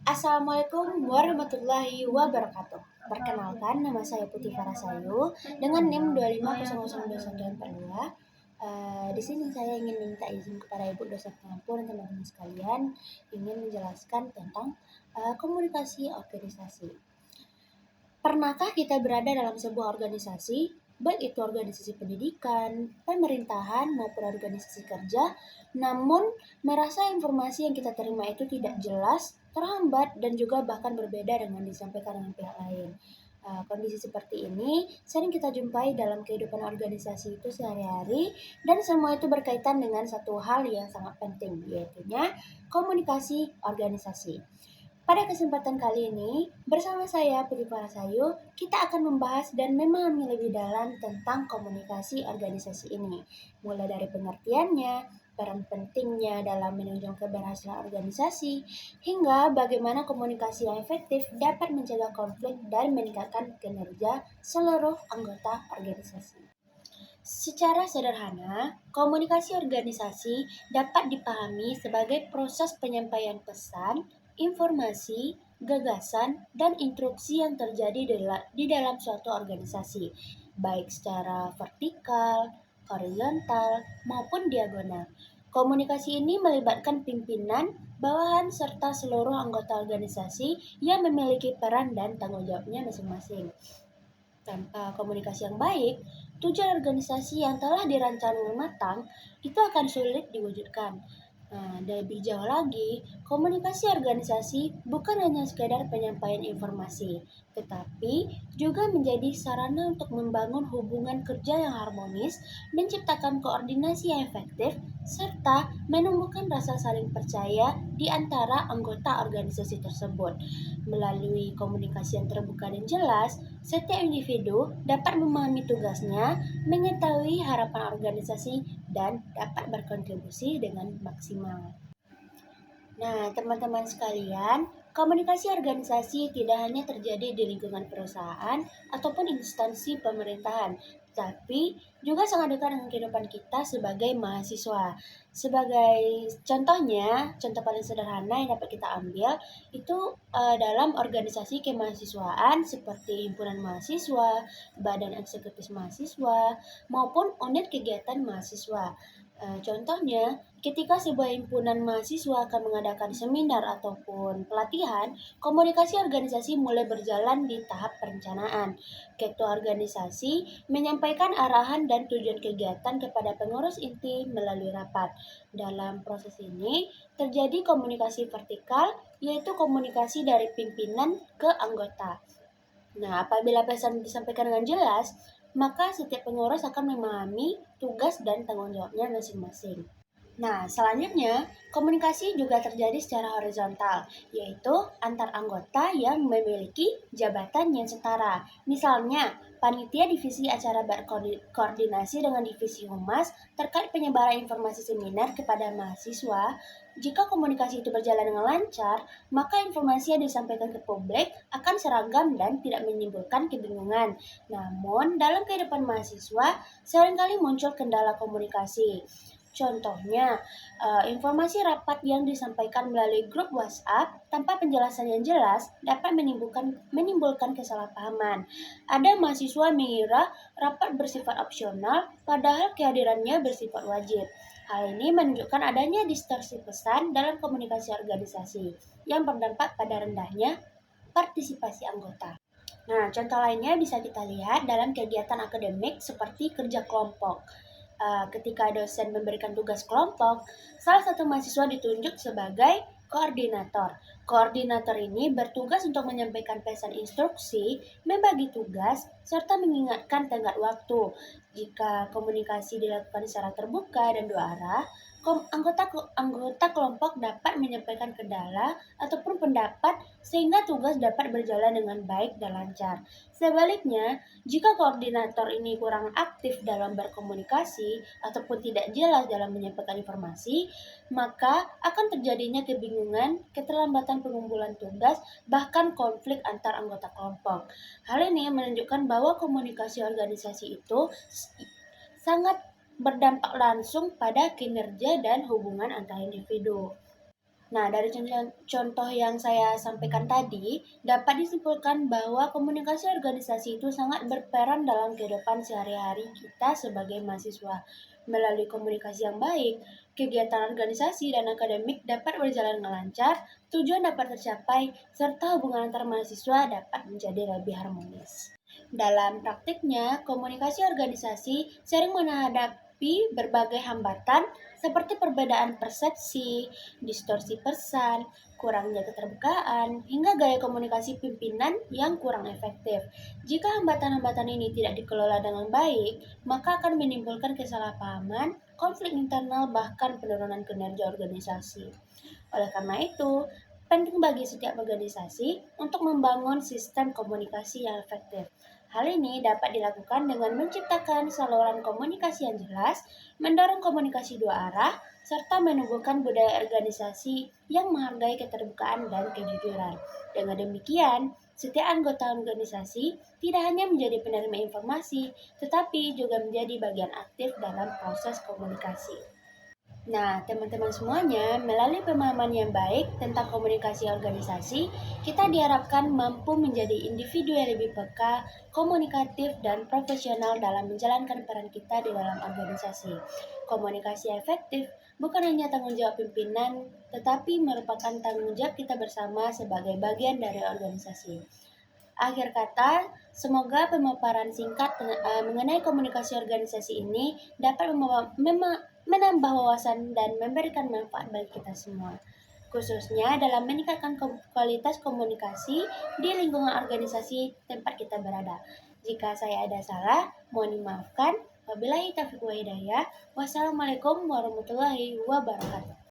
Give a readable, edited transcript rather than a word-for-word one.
Assalamualaikum warahmatullahi wabarakatuh. Perkenalkan, nama saya Putih Farasayu dengan NIM 250021242. Di sini saya ingin minta izin kepada Ibu dosen pengampu dan teman-teman sekalian ingin menjelaskan tentang komunikasi organisasi. Pernahkah kita berada dalam sebuah organisasi, baik itu organisasi pendidikan, pemerintahan, maupun organisasi kerja, namun merasa informasi yang kita terima itu tidak jelas, terhambat, dan juga bahkan berbeda dengan disampaikan dengan pihak lain. Kondisi seperti ini sering kita jumpai dalam kehidupan organisasi itu sehari-hari, dan semua itu berkaitan dengan satu hal yang sangat penting, yaitu komunikasi organisasi. Pada kesempatan kali ini, bersama saya Putri Parasayu, kita akan membahas dan memahami lebih dalam tentang komunikasi organisasi ini. Mulai dari pengertiannya, peran pentingnya dalam menunjang keberhasilan organisasi, hingga bagaimana komunikasi yang efektif dapat mencegah konflik dan meningkatkan kinerja seluruh anggota organisasi. Secara sederhana, komunikasi organisasi dapat dipahami sebagai proses penyampaian pesan, informasi, gagasan, dan instruksi yang terjadi di dalam suatu organisasi, baik secara vertikal, horizontal, maupun diagonal. Komunikasi ini melibatkan pimpinan, bawahan, serta seluruh anggota organisasi yang memiliki peran dan tanggung jawabnya masing-masing. Tanpa komunikasi yang baik, tujuan organisasi yang telah dirancang dengan matang itu akan sulit diwujudkan. Lebih jauh lagi, komunikasi organisasi bukan hanya sekadar penyampaian informasi, tetapi juga menjadi sarana untuk membangun hubungan kerja yang harmonis, menciptakan koordinasi yang efektif, serta menumbuhkan rasa saling percaya di antara anggota organisasi tersebut. Melalui komunikasi yang terbuka dan jelas, setiap individu dapat memahami tugasnya, mengetahui harapan organisasi, dan dapat berkontribusi dengan maksimal. Nah, teman-teman sekalian, komunikasi organisasi tidak hanya terjadi di lingkungan perusahaan ataupun instansi pemerintahan, tapi juga sangat dekat dengan kehidupan kita sebagai mahasiswa. Sebagai contohnya, contoh paling sederhana yang dapat kita ambil itu dalam organisasi kemahasiswaan seperti himpunan mahasiswa, badan eksekutif mahasiswa, maupun unit kegiatan mahasiswa. Contohnya, ketika sebuah himpunan mahasiswa akan mengadakan seminar ataupun pelatihan, komunikasi organisasi mulai berjalan di tahap perencanaan. Ketua organisasi menyampaikan arahan dan tujuan kegiatan kepada pengurus inti melalui rapat. Dalam proses ini, terjadi komunikasi vertikal, yaitu komunikasi dari pimpinan ke anggota. Nah, apabila pesan disampaikan dengan jelas, maka setiap pengurus akan memahami tugas dan tanggung jawabnya masing-masing. Nah, selanjutnya, komunikasi juga terjadi secara horizontal, yaitu antar anggota yang memiliki jabatan yang setara. Misalnya, panitia divisi acara berkoordinasi dengan divisi humas terkait penyebaran informasi seminar kepada mahasiswa. Jika komunikasi itu berjalan dengan lancar, maka informasi yang disampaikan ke publik akan seragam dan tidak menimbulkan kebingungan. Namun, dalam kehidupan mahasiswa, seringkali muncul kendala komunikasi. Contohnya, informasi rapat yang disampaikan melalui grup WhatsApp tanpa penjelasan yang jelas dapat menimbulkan kesalahpahaman. Ada mahasiswa mengira rapat bersifat opsional, padahal kehadirannya bersifat wajib. Hal ini menunjukkan adanya distorsi pesan dalam komunikasi organisasi yang berdampak pada rendahnya partisipasi anggota. Nah, contoh lainnya bisa kita lihat dalam kegiatan akademik seperti kerja kelompok. Ketika dosen memberikan tugas kelompok, salah satu mahasiswa ditunjuk sebagai koordinator. Koordinator ini bertugas untuk menyampaikan pesan instruksi, membagi tugas, serta mengingatkan tenggat waktu. Jika komunikasi dilakukan secara terbuka dan dua arah, anggota kelompok dapat menyampaikan kendala ataupun pendapat sehingga tugas dapat berjalan dengan baik dan lancar. Sebaliknya, jika koordinator ini kurang aktif dalam berkomunikasi ataupun tidak jelas dalam menyampaikan informasi, maka akan terjadinya kebingungan, keterlambatan pengumpulan tugas, bahkan konflik antar anggota kelompok. Hal ini menunjukkan bahwa komunikasi organisasi itu sangat berdampak langsung pada kinerja dan hubungan antar individu. Nah, dari contoh yang saya sampaikan tadi, dapat disimpulkan bahwa komunikasi organisasi itu sangat berperan dalam kehidupan sehari-hari kita sebagai mahasiswa. Melalui komunikasi yang baik, kegiatan organisasi dan akademik dapat berjalan dengan lancar, tujuan dapat tercapai, serta hubungan antar mahasiswa dapat menjadi lebih harmonis. Dalam praktiknya, komunikasi organisasi sering menghadapi berbagai hambatan seperti perbedaan persepsi, distorsi pesan, kurangnya keterbukaan, hingga gaya komunikasi pimpinan yang kurang efektif. Jika hambatan-hambatan ini tidak dikelola dengan baik, maka akan menimbulkan kesalahpahaman, konflik internal, bahkan penurunan kinerja organisasi. Oleh karena itu, penting bagi setiap organisasi untuk membangun sistem komunikasi yang efektif. Hal ini dapat dilakukan dengan menciptakan saluran komunikasi yang jelas, mendorong komunikasi dua arah, serta menumbuhkan budaya organisasi yang menghargai keterbukaan dan kejujuran. Dengan demikian, setiap anggota organisasi tidak hanya menjadi penerima informasi, tetapi juga menjadi bagian aktif dalam proses komunikasi. Nah, teman-teman semuanya, melalui pemahaman yang baik tentang komunikasi organisasi, kita diharapkan mampu menjadi individu yang lebih peka, komunikatif, dan profesional dalam menjalankan peran kita di dalam organisasi. Komunikasi efektif bukan hanya tanggung jawab pimpinan, tetapi merupakan tanggung jawab kita bersama sebagai bagian dari organisasi. Akhir kata, semoga pemaparan singkat mengenai komunikasi organisasi ini dapat menambah wawasan dan memberikan manfaat bagi kita semua, khususnya dalam meningkatkan kualitas komunikasi di lingkungan organisasi tempat kita berada. Jika saya ada salah, mohon dimaafkan. Wabillahi taufiq wa hidayah. Wassalamualaikum warahmatullahi wabarakatuh.